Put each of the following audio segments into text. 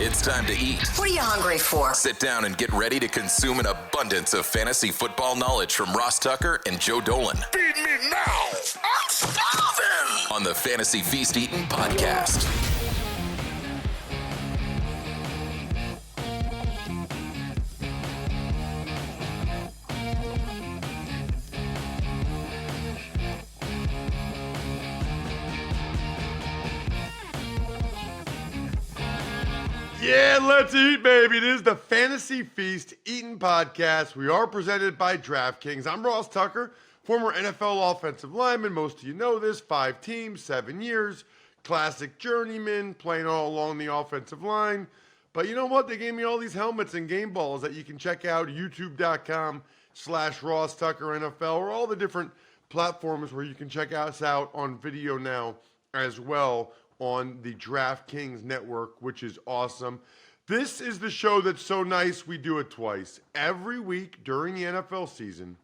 It's time to eat. What are you hungry for? Sit down and get ready to consume an abundance of fantasy football knowledge from Ross Tucker and Joe Dolan. Feed me now. I'm starving. On the Fantasy Feast Eating Podcast. Yeah, let's eat, baby. It is the Fantasy Feast Eating Podcast. We are presented by DraftKings. I'm Ross Tucker, former NFL offensive lineman. Most of you know this. 5 teams, 7 years. Classic journeyman, playing all along the offensive line. But you know what? They gave me all these helmets and game balls that you can check out. YouTube.com/Ross Tucker NFL, or all the different platforms where you can check us out on video now as well, on the DraftKings network, which is awesome. This is the show that's so nice we do it twice. Every week during the NFL season,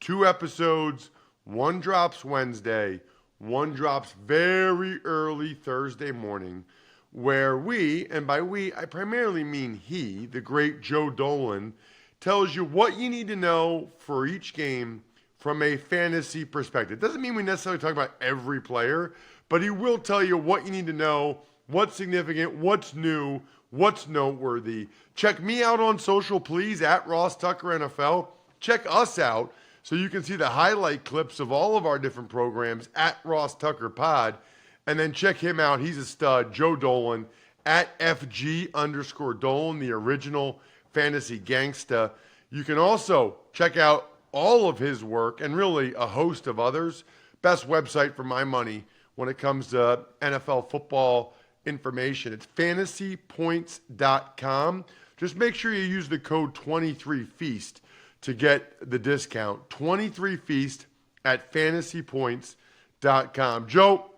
2 episodes, one drops Wednesday, one drops very early Thursday morning, where we, and by we, I primarily mean he, the great Joe Dolan, tells you what you need to know for each game from a fantasy perspective. Doesn't mean we necessarily talk about every player, but he will tell you what you need to know, what's significant, what's new, what's noteworthy. Check me out on social, please, at Ross Tucker NFL. Check us out so you can see the highlight clips of all of our different programs at Ross Tucker Pod. And then check him out. He's a stud, Joe Dolan, at FG_Dolan, the original fantasy gangsta. You can also check out all of his work and really a host of others. Best website for my money when it comes to NFL football information. It's fantasypoints.com. Just make sure you use the code 23feast to get the discount. 23feast at fantasypoints.com. Joe,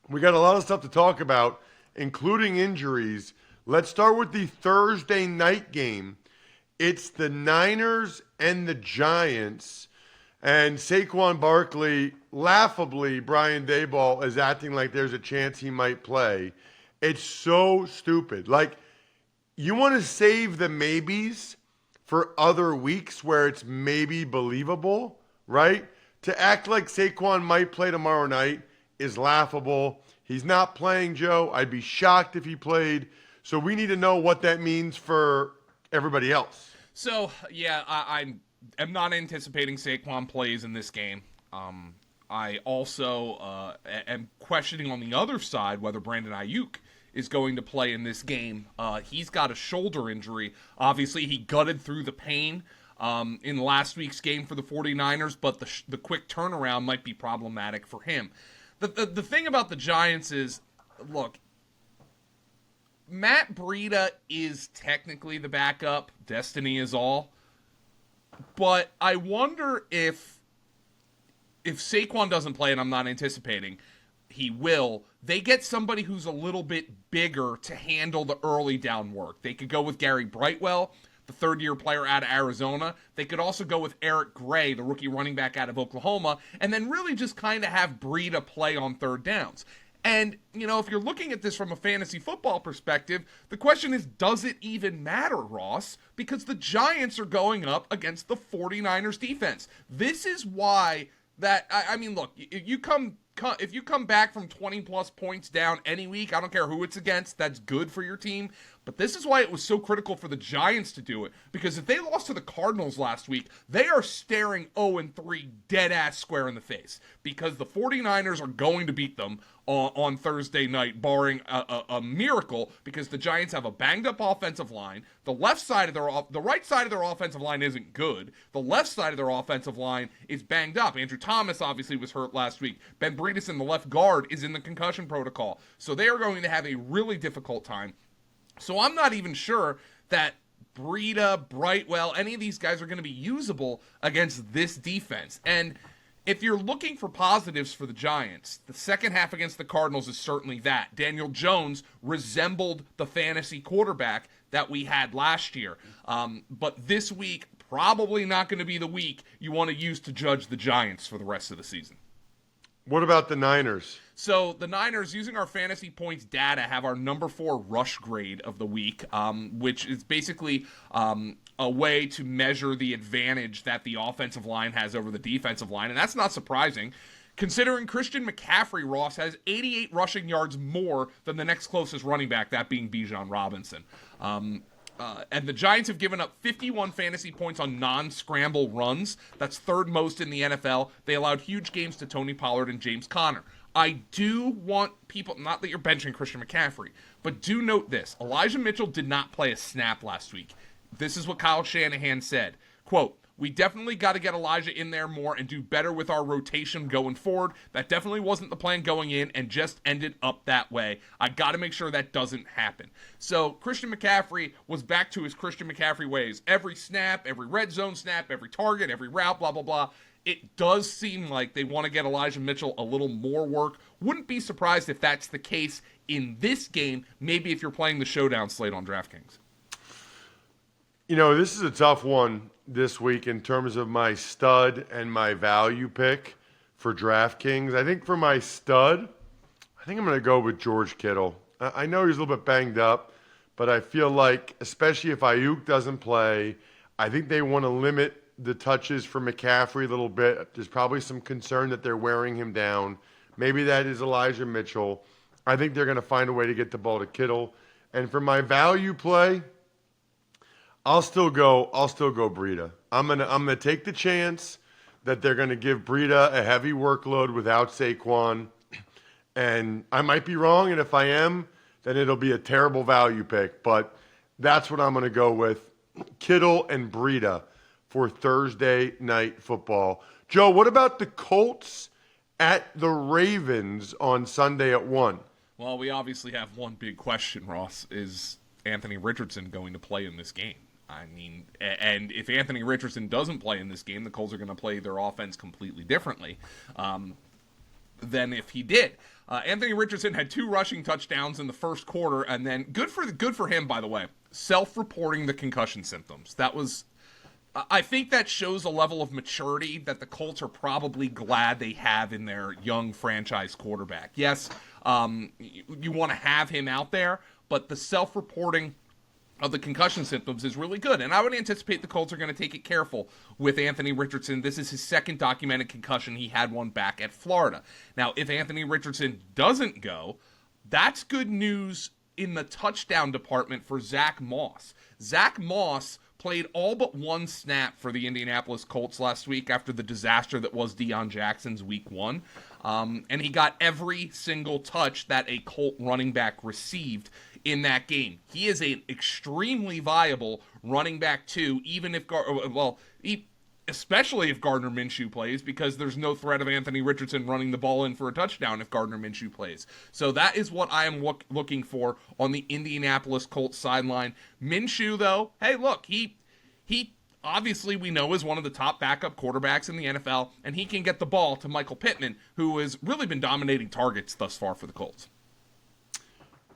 we got a lot of stuff to talk about, including injuries. Let's start with the Thursday night game. It's the Niners and the Giants. And Saquon Barkley, laughably, Brian Daboll is acting like there's a chance he might play. It's so stupid. Like, you want to save the maybes for other weeks where it's maybe believable, right? To act like Saquon might play tomorrow night is laughable. He's not playing, Joe. I'd be shocked if he played. So we need to know what that means for everybody else. So, yeah, I'm not anticipating Saquon plays in this game. I also am questioning on the other side whether Brandon Ayuk is going to play in this game. He's got a shoulder injury. Obviously, he gutted through the pain in last week's game for the 49ers, but the quick turnaround might be problematic for him. The thing about the Giants is, look, Matt Breida is technically the backup. Destiny is all. But I wonder if Saquon doesn't play, and I'm not anticipating he will, they get somebody who's a little bit bigger to handle the early down work. They could go with Gary Brightwell, the third-year player out of Arizona. They could also go with Eric Gray, the rookie running back out of Oklahoma, and then really just kind of have Breida play on third downs. And, you know, if you're looking at this from a fantasy football perspective, the question is, does it even matter, Ross? Because the Giants are going up against the 49ers defense. This is why that, I mean, look, if you come back from 20-plus points down any week, I don't care who it's against, that's good for your team. But this is why it was so critical for the Giants to do it. Because if they lost to the Cardinals last week, they are staring 0-3 dead-ass square in the face. Because the 49ers are going to beat them on Thursday night, barring a miracle, because the Giants have a banged-up offensive line. The right side of their offensive line isn't good. The left side of their offensive line is banged up. Andrew Thomas obviously was hurt last week. Ben Bredeson, the left guard, is in the concussion protocol. So they are going to have a really difficult time. So I'm not even sure that Breida, Brightwell, any of these guys are going to be usable against this defense. And if you're looking for positives for the Giants, the second half against the Cardinals is certainly that. Daniel Jones resembled the fantasy quarterback that we had last year. But this week, probably not going to be the week you want to use to judge the Giants for the rest of the season. What about the Niners? So the Niners, using our fantasy points data, have our number 4 rush grade of the week, which is basically a way to measure the advantage that the offensive line has over the defensive line. And that's not surprising, considering Christian McCaffrey, Ross, has 88 rushing yards more than the next closest running back, that being Bijan Robinson. And the Giants have given up 51 fantasy points on non-scramble runs. That's third most in the NFL. They allowed huge games to Tony Pollard and James Conner. I do want people, not that you're benching Christian McCaffrey, but do note this. Elijah Mitchell did not play a snap last week. This is what Kyle Shanahan said. Quote, "We definitely got to get Elijah in there more and do better with our rotation going forward. That definitely wasn't the plan going in and just ended up that way. I got to make sure that doesn't happen." So Christian McCaffrey was back to his Christian McCaffrey ways. Every snap, every red zone snap, every target, every route, blah, blah, blah. It does seem like they want to get Elijah Mitchell a little more work. Wouldn't be surprised if that's the case in this game, maybe if you're playing the showdown slate on DraftKings. You know, this is a tough one this week in terms of my stud and my value pick for DraftKings. I think for my stud, I think I'm going to go with George Kittle. I know he's a little bit banged up, but I feel like, especially if Ayuk doesn't play, I think they want to limit the touches for McCaffrey a little bit. There's probably some concern that they're wearing him down. Maybe that is Elijah Mitchell. I think they're going to find a way to get the ball to Kittle. And for my value play, I'll still go Breida. I'm gonna take the chance that they're gonna give Breida a heavy workload without Saquon, and I might be wrong. And if I am, then it'll be a terrible value pick. But that's what I'm gonna go with: Kittle and Breida for Thursday night football. Joe, what about the Colts at the Ravens on Sunday at 1? Well, we obviously have one big question, Ross. Is Anthony Richardson going to play in this game? I mean, and if Anthony Richardson doesn't play in this game, the Colts are going to play their offense completely differently than if he did. Anthony Richardson had 2 rushing touchdowns in the first quarter, and then good for him, by the way, self-reporting the concussion symptoms. That was, I think that shows a level of maturity that the Colts are probably glad they have in their young franchise quarterback. Yes, you want to have him out there, but the self-reporting of the concussion symptoms is really good. And I would anticipate the Colts are going to take it careful with Anthony Richardson. This is his second documented concussion. He had one back at Florida. Now, if Anthony Richardson doesn't go, that's good news in the touchdown department for Zach Moss. Zach Moss played all but 1 snap for the Indianapolis Colts last week after the disaster that was Deion Jackson's week 1. And he got every single touch that a Colt running back received in that game. He is an extremely viable running back too, even if especially if Gardner Minshew plays, because there's no threat of Anthony Richardson running the ball in for a touchdown if Gardner Minshew plays. So that is what I am looking for on the Indianapolis Colts sideline. Minshew, though, hey, look, he obviously we know is one of the top backup quarterbacks in the NFL, and he can get the ball to Michael Pittman, who has really been dominating targets thus far for the Colts.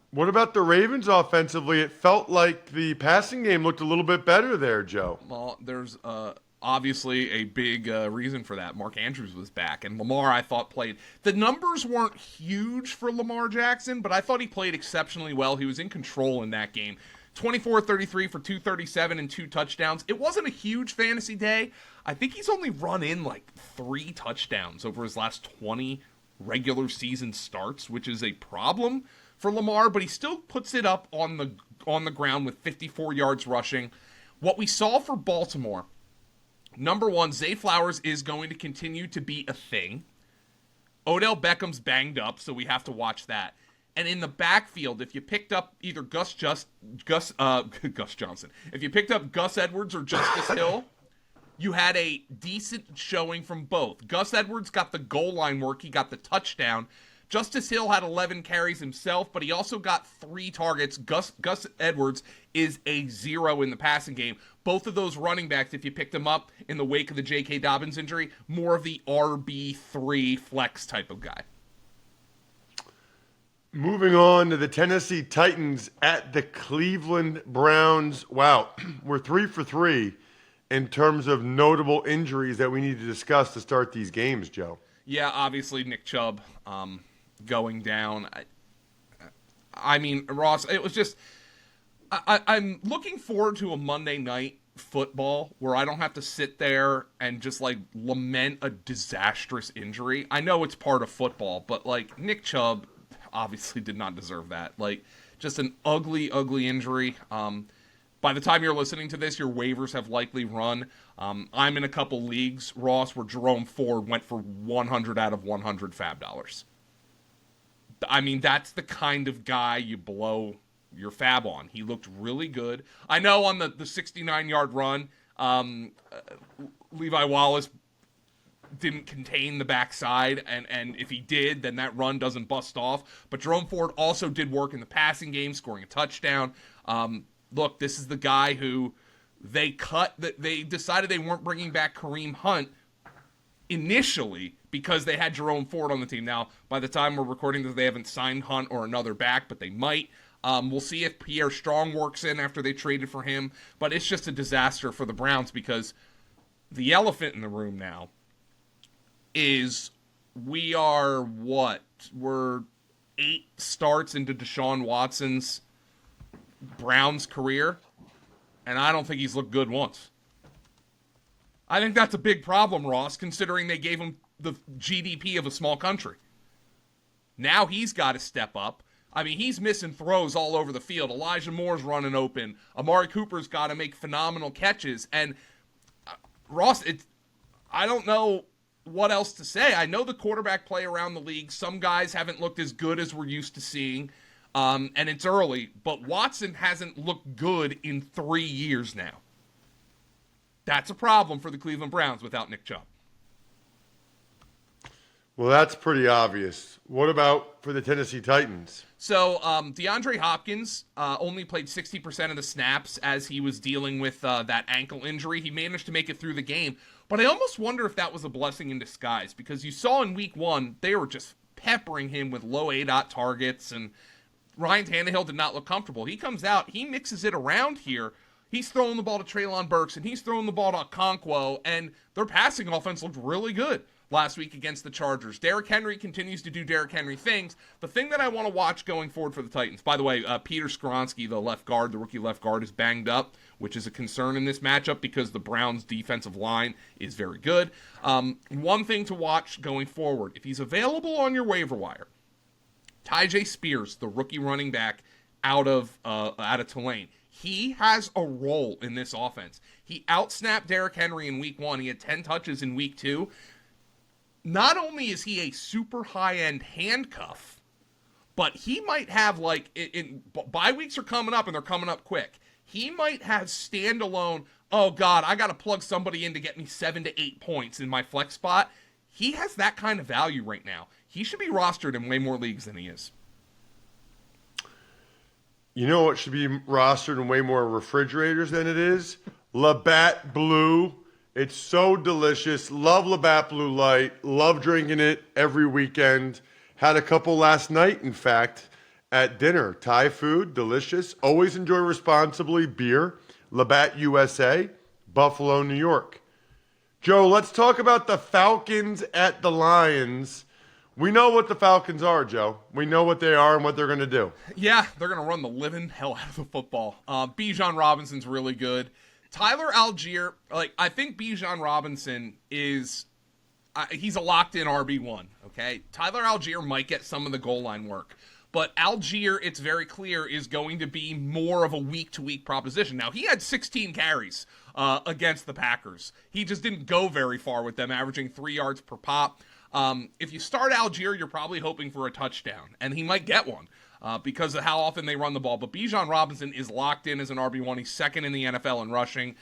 What about the Ravens offensively? It felt like the passing game looked a little bit better there, Joe. Well, there's obviously a big reason for that. Mark Andrews was back, and Lamar, I thought, played. The numbers weren't huge for Lamar Jackson, but I thought he played exceptionally well. He was in control in that game. 24-33 for 237 and 2 touchdowns. It wasn't a huge fantasy day. I think he's only run in like 3 touchdowns over his last 20 regular season starts, which is a problem for Lamar, but he still puts it up on the ground with 54 yards rushing. What we saw for Baltimore, number one, Zay Flowers is going to continue to be a thing. Odell Beckham's banged up, so we have to watch that. And in the backfield, if you picked up either Gus Johnson, if you picked up Gus Edwards or Justice Hill, you had a decent showing from both. Gus Edwards got the goal line work. He got the touchdown. Justice Hill had 11 carries himself, but he also got 3 targets. Gus Edwards is a 0 in the passing game. Both of those running backs, if you picked them up in the wake of the J.K. Dobbins injury, more of the RB3 flex type of guy. Moving on to the Tennessee Titans at the Cleveland Browns. Wow, we're 3 for 3 in terms of notable injuries that we need to discuss to start these games, Joe. Yeah, obviously Nick Chubb going down. I mean, Ross, it was just... I'm looking forward to a Monday night football where I don't have to sit there and just, like, lament a disastrous injury. I know it's part of football, but, like, Nick Chubb obviously did not deserve that. Like, just an ugly, ugly injury. By the time you're listening to this, your waivers have likely run. I'm in a couple leagues, Ross, where Jerome Ford went for 100 out of 100 fab dollars. I mean, that's the kind of guy you blow your fab on. He looked really good. I know on the 69-yard run, Levi Wallace didn't contain the backside, and if he did, then that run doesn't bust off. But Jerome Ford also did work in the passing game, scoring a touchdown. Look, this is the guy who they decided they weren't bringing back Kareem Hunt initially because they had Jerome Ford on the team. Now, by the time we're recording this, they haven't signed Hunt or another back, but they might. We'll see if Pierre Strong works in after they traded for him. But it's just a disaster for the Browns because the elephant in the room now is we're 8 starts into Deshaun Watson's Browns career, and I don't think he's looked good once. I think that's a big problem, Ross, considering they gave him the GDP of a small country. Now he's got to step up. I mean, he's missing throws all over the field. Elijah Moore's running open. Amari Cooper's got to make phenomenal catches. And Ross, I don't know what else to say. I know the quarterback play around the league. Some guys haven't looked as good as we're used to seeing. And it's early, but Watson hasn't looked good in 3 years now. That's a problem for the Cleveland Browns without Nick Chubb. Well, that's pretty obvious. What about for the Tennessee Titans? So DeAndre Hopkins only played 60% of the snaps as he was dealing with that ankle injury. He managed to make it through the game, but I almost wonder if that was a blessing in disguise because you saw in week 1, they were just peppering him with low ADOT targets, and Ryan Tannehill did not look comfortable. He comes out, he mixes it around here. He's throwing the ball to Treylon Burks, and he's throwing the ball to Okonkwo, and their passing offense looked really good last week against the Chargers. Derrick Henry continues to do Derrick Henry things. The thing that I want to watch going forward for the Titans, by the way, Peter Skoronski, the left guard, the rookie left guard, is banged up, which is a concern in this matchup because the Browns' defensive line is very good. One thing to watch going forward, if he's available on your waiver wire, Tyjae Spears, the rookie running back out of Tulane, he has a role in this offense. He outsnapped Derrick Henry in week 1. He had 10 touches in week 2. Not only is he a super high-end handcuff, but he might have, like, bye weeks are coming up, and they're coming up quick. He might have standalone, oh, God, I got to plug somebody in to get me 7 to 8 points in my flex spot. He has that kind of value right now. He should be rostered in way more leagues than he is. You know what should be rostered in way more refrigerators than it is? Labatt Blue. It's so delicious. Love Labatt Blue Light. Love drinking it every weekend. Had a couple last night, in fact, at dinner. Thai food, delicious. Always enjoy responsibly. Beer. Labatt USA, Buffalo, New York. Joe, let's talk about the Falcons at the Lions. We know what the Falcons are, Joe. We know what they are and what they're going to do. Yeah, they're going to run the living hell out of the football. Bijan Robinson's really good. Tyler Algier, I think Bijan Robinson is, he's a locked-in RB1, okay? Tyler Algier might get some of the goal line work. But Algier, it's very clear, is going to be more of a week-to-week proposition. Now, he had 16 carries against the Packers. He just didn't go very far with them, averaging 3 yards per pop. If you start Algier, you're probably hoping for a touchdown, and he might get one because of how often they run the ball. But Bijan Robinson is locked in as an RB1. He's second in the NFL in rushing.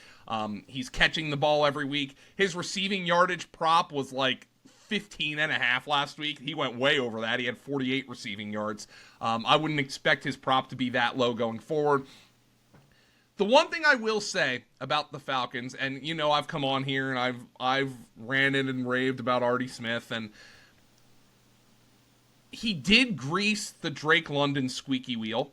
He's catching the ball every week. His receiving yardage prop was like 15.5 last week. He went way over that. He had 48 receiving yards. I wouldn't expect his prop to be that low going forward. The one thing I will say about the Falcons, and you know I've come on here and I've ranted and raved about Artie Smith, and he did grease the Drake London squeaky wheel.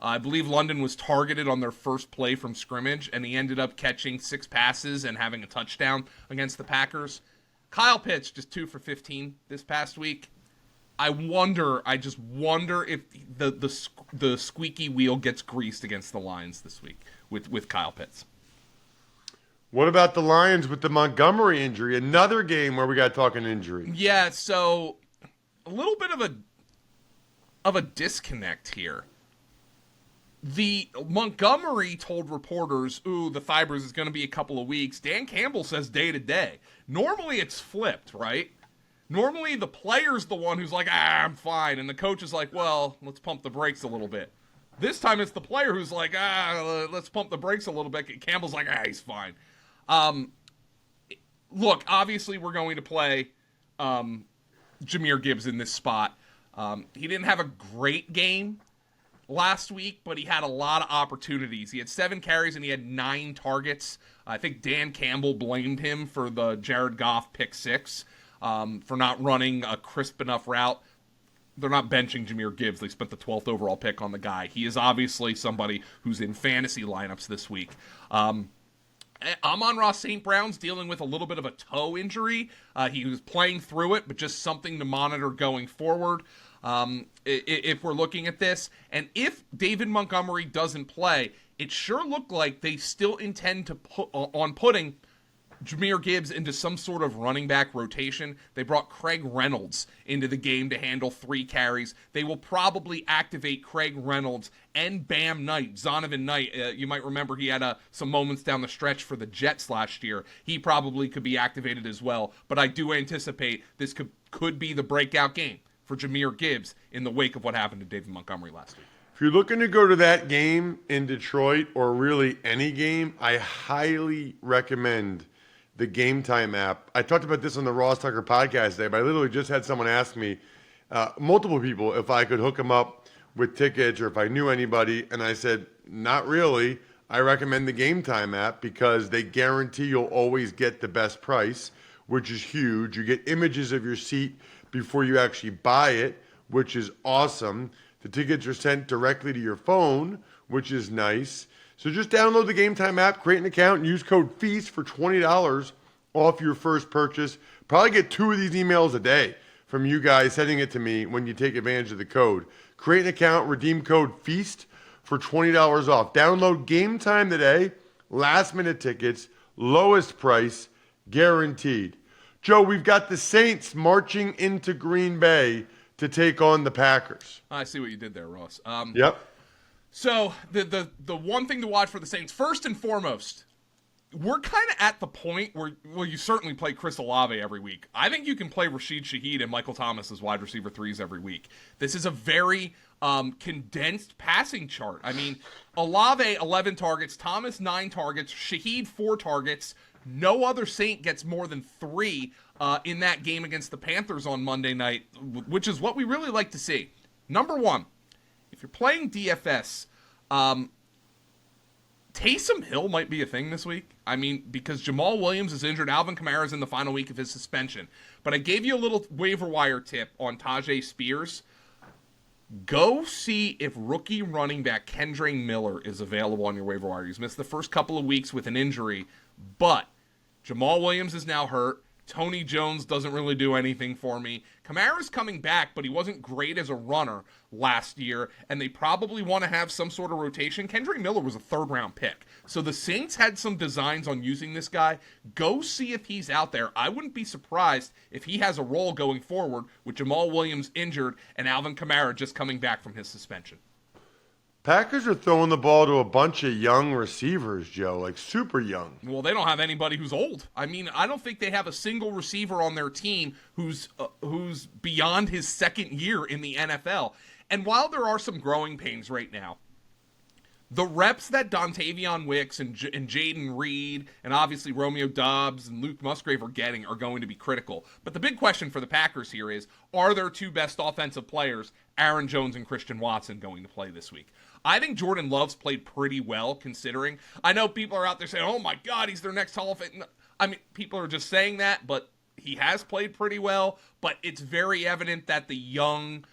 I believe London was targeted on their first play from scrimmage, and he ended up catching 6 passes and having a touchdown against the Packers. Kyle Pitts, just 2 for 15 this past week. I just wonder if the squeaky wheel gets greased against the Lions this week with Kyle Pitts. What about the Lions with the Montgomery injury? Another game where we got talking injury. Yeah, so a little bit of a disconnect here. The Montgomery told reporters, the fibers is going to be a couple of weeks. Dan Campbell says day to day. Normally it's flipped, right? Normally the player's the one who's like, I'm fine. And the coach is like, well, let's pump the brakes a little bit. This time it's the player who's like, let's pump the brakes a little bit. Campbell's like, he's fine. Look, obviously we're going to play Jahmyr Gibbs in this spot. He didn't have a great game last week, but he had a lot of opportunities. He had 7 carries and he had 9 targets. I think Dan Campbell blamed him for the Jared Goff pick 6 for not running a crisp enough route. They're not benching Jahmyr Gibbs. They spent the 12th overall pick on the guy. He is obviously somebody who's in fantasy lineups this week. Amon-Ra St. Brown's dealing with a little bit of a toe injury. He was playing through it, but just something to monitor going forward. If we're looking at this, and if David Montgomery doesn't play, it sure looked like they still intend to putting Jahmyr Gibbs into some sort of running back rotation. They brought Craig Reynolds into the game to handle 3 carries. They will probably activate Craig Reynolds and Bam Knight, Zonovan Knight. You might remember he had some moments down the stretch for the Jets last year. He probably could be activated as well, but I do anticipate this could be the breakout game for Jahmyr Gibbs in the wake of what happened to David Montgomery last week. If you're looking to go to that game in Detroit, or really any game, I highly recommend the Game Time app. I talked about this on the Ross Tucker podcast today, but I literally just had someone ask me, multiple people, if I could hook them up with tickets or if I knew anybody, and I said, not really. I recommend the Game Time app because they guarantee you'll always get the best price, which is huge. You get images of your seat before you actually buy it, which is awesome. The tickets are sent directly to your phone, which is nice. So just download the Game Time app, create an account, and use code FEAST for $20 off your first purchase. Probably get 2 of these emails a day from you guys sending it to me when you take advantage of the code. Create an account, redeem code FEAST for $20 off. Download Game Time today. Last-minute tickets, lowest price, guaranteed. Joe, we've got the Saints marching into Green Bay to take on the Packers. I see what you did there, Ross. Yep. So the one thing to watch for the Saints, first and foremost, we're kind of at the point where, well, you certainly play Chris Olave every week. I think you can play Rashid Shaheed and Michael Thomas as wide receiver 3s every week. This is a very condensed passing chart. I mean, Olave, 11 targets, Thomas, 9 targets, Shaheed, 4 targets. No other Saint gets more than 3 in that game against the Panthers on Monday night, which is what we really like to see. Number 1, if you're playing DFS, Taysom Hill might be a thing this week. I mean, because Jamal Williams is injured, Alvin Kamara is in the final week of his suspension. But I gave you a little waiver wire tip on Tajay Spears. Go see if rookie running back Kendre Miller is available on your waiver wire. He's missed the first couple of weeks with an injury, but Jamal Williams is now hurt. Tony Jones doesn't really do anything for me. Kamara's coming back, but he wasn't great as a runner last year, and they probably want to have some sort of rotation. Kendre Miller was a 3rd-round pick. So the Saints had some designs on using this guy. Go see if he's out there. I wouldn't be surprised if he has a role going forward with Jamal Williams injured and Alvin Kamara just coming back from his suspension. Packers are throwing the ball to a bunch of young receivers, Joe, like super young. Well, they don't have anybody who's old. I mean, I don't think they have a single receiver on their team who's beyond his 2nd year in the NFL. And while there are some growing pains right now, the reps that Dontavion Wicks and Jaden Reed and obviously Romeo Doubs and Luke Musgrave are getting are going to be critical. But the big question for the Packers here is, are their 2 best offensive players, Aaron Jones and Christian Watson, going to play this week? I think Jordan Love's played pretty well, considering. I know people are out there saying, oh my God, he's their next Hall of Fame. I mean, people are just saying that, but he has played pretty well. But it's very evident that the young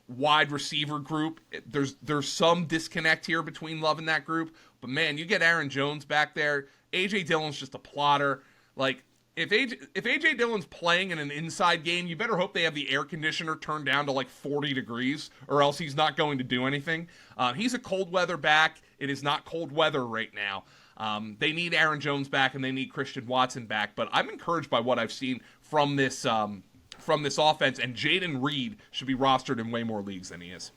wide receiver group, there's some disconnect here between Love and that group. But man, you get Aaron Jones back there. A.J. Dillon's just a plotter. Like, if AJ Dillon's playing in an inside game, you better hope they have the air conditioner turned down to like 40 degrees, or else he's not going to do anything. He's a cold weather back. It is not cold weather right now. They need Aaron Jones back and they need Christian Watson back, but I'm encouraged by what I've seen from this offense, and Jaden Reed should be rostered in way more leagues than he is.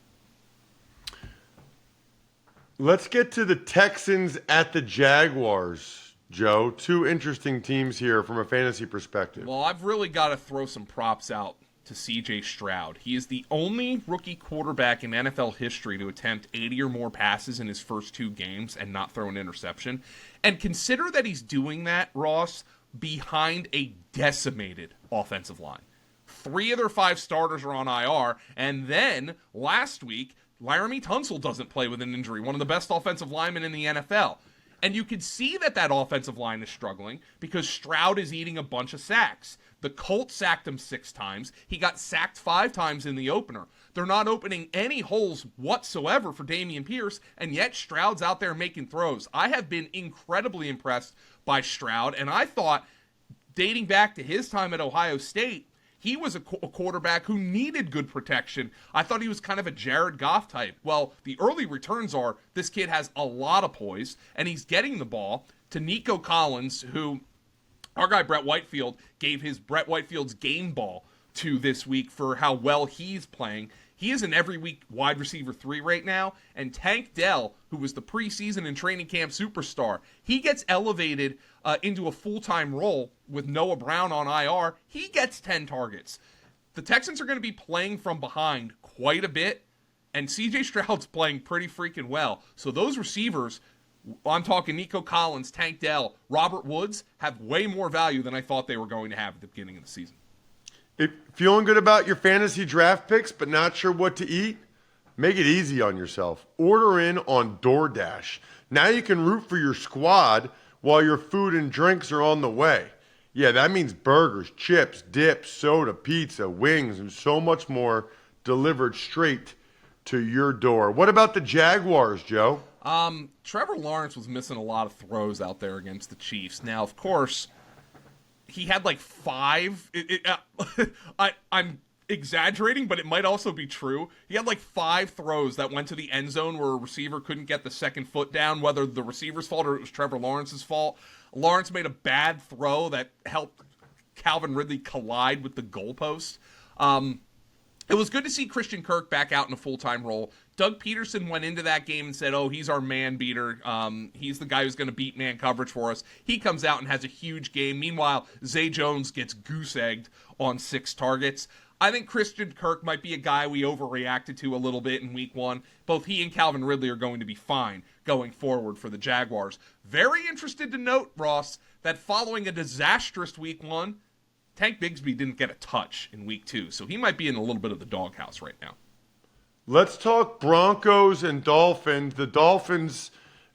Let's get to the Texans at the Jaguars. Joe, two interesting teams here from a fantasy perspective. Well, I've really got to throw some props out to C.J. Stroud. He is the only rookie quarterback in NFL history to attempt 80 or more passes in his first 2 games and not throw an interception. And consider that he's doing that, Ross, behind a decimated offensive line. 3 of their 5 starters are on IR, and then last week, Laramie Tunsil doesn't play with an injury, one of the best offensive linemen in the NFL. And you can see that offensive line is struggling because Stroud is eating a bunch of sacks. The Colts sacked him 6 times. He got sacked 5 times in the opener. They're not opening any holes whatsoever for Dameon Pierce, and yet Stroud's out there making throws. I have been incredibly impressed by Stroud, and I thought, dating back to his time at Ohio State, he was a quarterback who needed good protection. I thought he was kind of a Jared Goff type. Well, the early returns are this kid has a lot of poise, and he's getting the ball to Nico Collins, who our guy Brett Whitefield gave his Brett Whitefield's game ball to this week for how well he's playing. He is an every week wide receiver 3 right now, and Tank Dell, who was the preseason and training camp superstar, he gets elevated into a full-time role with Noah Brown on IR. He gets 10 targets. The Texans are going to be playing from behind quite a bit, and C.J. Stroud's playing pretty freaking well. So those receivers, I'm talking Nico Collins, Tank Dell, Robert Woods, have way more value than I thought they were going to have at the beginning of the season. If feeling good about your fantasy draft picks but not sure what to eat? Make it easy on yourself. Order in on DoorDash. Now you can root for your squad while your food and drinks are on the way. Yeah, that means burgers, chips, dips, soda, pizza, wings, and so much more delivered straight to your door. What about the Jaguars, Joe? Trevor Lawrence was missing a lot of throws out there against the Chiefs. Now, of course, he had like 5. I'm exaggerating, but it might also be true. He had like 5 throws that went to the end zone where a receiver couldn't get the second foot down, whether the receiver's fault or it was Trevor Lawrence's fault. Lawrence made a bad throw that helped Calvin Ridley collide with the goalpost. It was good to see Christian Kirk back out in a full-time role. Doug Peterson went into that game and said, he's our man beater. He's the guy who's going to beat man coverage for us. He comes out and has a huge game. Meanwhile, Zay Jones gets goose-egged on 6 targets. I think Christian Kirk might be a guy we overreacted to a little bit in week 1. Both he and Calvin Ridley are going to be fine going forward for the Jaguars. Very interested to note, Ross, that following a disastrous week 1, Tank Bigsby didn't get a touch in week 2, so he might be in a little bit of the doghouse right now. Let's talk Broncos and Dolphins. The Dolphins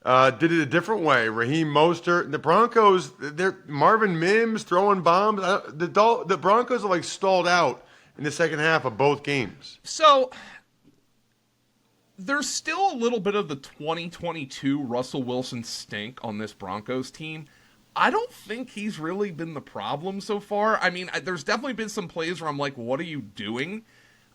did it a different way. Raheem Mostert. The Broncos, they're Marvin Mims throwing bombs. The Broncos are like stalled out in the second half of both games. So there's still a little bit of the 2022 Russell Wilson stink on this Broncos team. I don't think he's really been the problem so far. I mean, there's definitely been some plays where I'm like, what are you doing?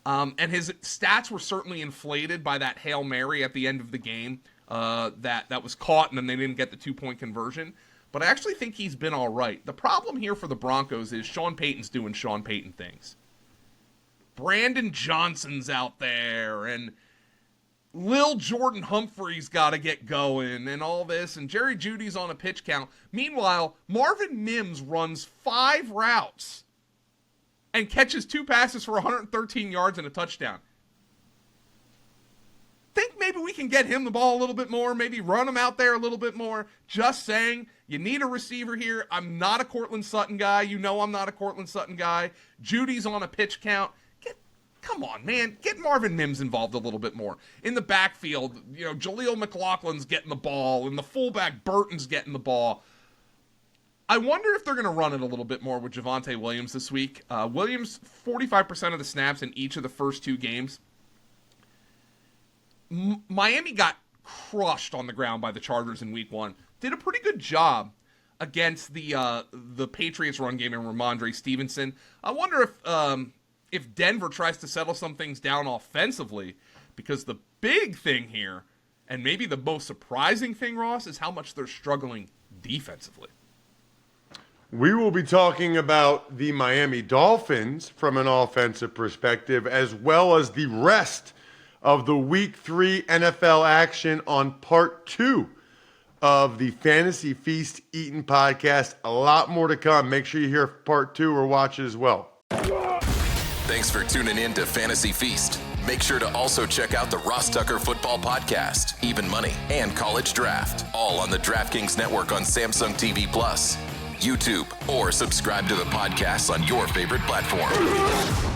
And his stats were certainly inflated by that Hail Mary at the end of the game that was caught, and then they didn't get the 2-point conversion. But I actually think he's been all right. The problem here for the Broncos is Sean Payton's doing Sean Payton things. Brandon Johnson's out there, and Lil Jordan Humphrey's got to get going and all this, and Jerry Jeudy's on a pitch count. Meanwhile, Marvin Mims runs 5 routes and catches 2 passes for 113 yards and a touchdown. Think maybe we can get him the ball a little bit more, maybe run him out there a little bit more. Just saying, you need a receiver here. I'm not a Cortland Sutton guy. You know I'm not a Cortland Sutton guy. Judy's on a pitch count. Come on, man. Get Marvin Mims involved a little bit more. In the backfield, Jaleel McLaughlin's getting the ball, and the fullback Burton's getting the ball. I wonder if they're going to run it a little bit more with Javonte Williams this week. Williams, 45% of the snaps in each of the first 2 games. Miami got crushed on the ground by the Chargers in week 1. Did a pretty good job against the Patriots run game and Ramondre Stevenson. I wonder if Denver tries to settle some things down offensively, because the big thing here, and maybe the most surprising thing, Ross, is how much they're struggling defensively. We will be talking about the Miami Dolphins from an offensive perspective, as well as the rest of the Week 3 NFL action on Part 2 of the Fantasy Feast Eaton podcast. A lot more to come. Make sure you hear Part 2 or watch it as well. Thanks for tuning in to Fantasy Feast. Make sure to also check out the Ross Tucker Football Podcast, Even Money, and College Draft, all on the DraftKings Network on Samsung TV Plus, YouTube, or subscribe to the podcast on your favorite platform.